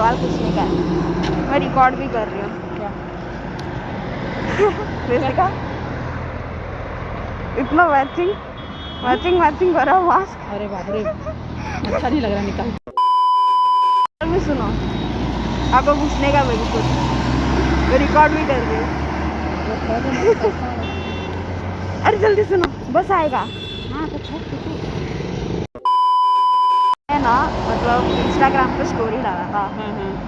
सवाल पूछने का है। मैं रिकॉर्ड भी कर रही हूँ। क्या? का इतना मैचिंग करा मास्क। अरे बाप रे, अच्छा नहीं लग रहा निकाल। में सुनो, आपको पूछने का मेरे को रिकॉर्ड भी कर रही हूँ। अरे जल्दी सुनो, बस आएगा। हाँ तो छोड़ है ना, मतलब इंस्टाग्राम पे स्टोरी डाला था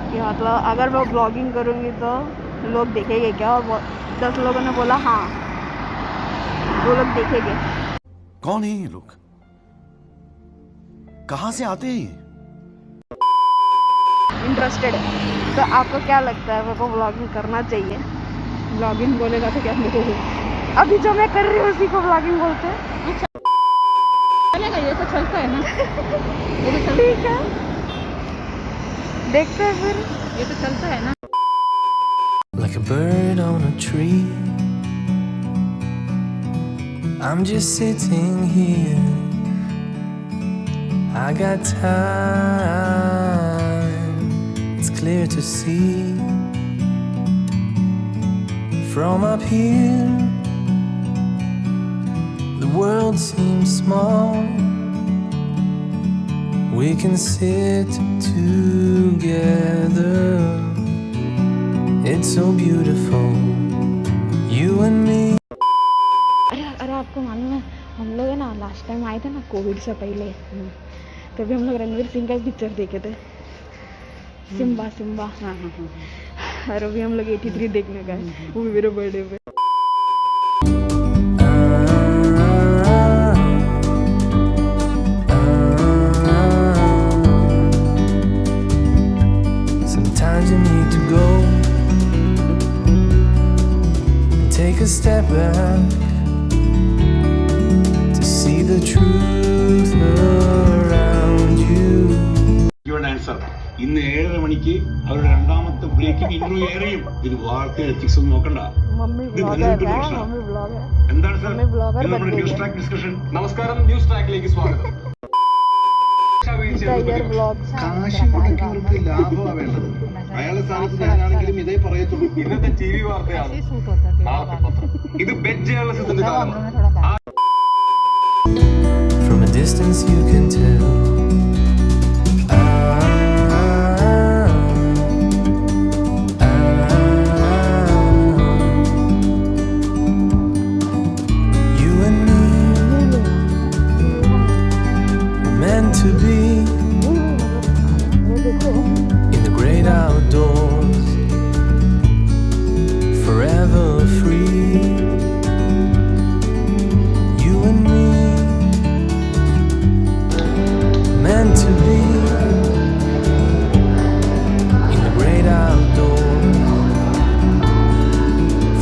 कि मतलब अगर मैं ब्लॉगिंग करूँगी तो लोग देखेंगे क्या, और 10 लोगों ने बोला हाँ, वो लोग देखेंगे। कौन है ये लोग, कहाँ से आते हैं? इंटरेस्टेड है तो आपको क्या लगता है, मेरे को ब्लॉगिंग करना चाहिए? ब्लॉगिंग बोलेगा तो क्या मेरे को? अभी जो मैं कर रही हूँ उसी को ब्लॉगिंग बोलते हैं। अच्छा चलेगा, ये तो चलता है ना, ये तो चलता ठीक है, देखते हैं फिर। ये तो चलता है ना। Like a bird on a tree, I'm just sitting here. I got time, it's clear to see. From up here, the world seems small. We can sit together. It's so beautiful, you and me. अरे आपको मालूम है, हम लोग है ना last time आए थे ना कोविड से पहले, तभी हम लोग रणवीर सिंह का पिक्चर देखे थे, सिम्बा। और अभी हम लोग 83 देखने का है, वो भी मेरे बर्थडे पे। Sometimes you need to go and take a step back to see the truth around you. Your answer. ഇന്ന് 7:30 മണിക്ക് അവരുടെ രണ്ടാമത്തെ ബ്രേക്കിംഗ് ഇന്റർവ്യൂ ഏറിയും ഇത് വാർത്ത എത്തിക്സ് ഒന്നും നോക്കണ്ട. എന്താണ് സർ നമ്മുടെ ന്യൂസ് ട്രാക്ക് ഡിസ്കഷൻ? നമസ്കാരം, ന്യൂസ് ട്രാക്കിലേക്ക് സ്വാഗതം. കാശ് മുടക്കിയവർക്ക് ലാഭമാണ് വേണ്ടത്. അയാളുടെ സ്ഥാനത്ത് ഞാനാണെങ്കിലും ഇതേ പറയത്തുള്ളൂ. ഇന്നത്തെ TV വാർത്തയാണ്, നാളത്തെ പത്രം. ഇത് ബെറ്റ് ജേർണലിസത്തിന്റെ കാലമാണ്. From a distance you can tell. To be in the great outdoors, forever free. You and me, meant to be in the great outdoors,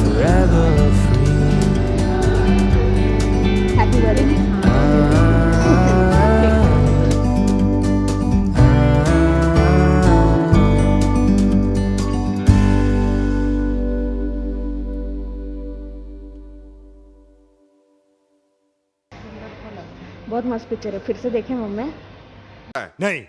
forever free. Happy wedding. बहुत मस्त पिक्चर है, फिर से देखें मम्मी? नहीं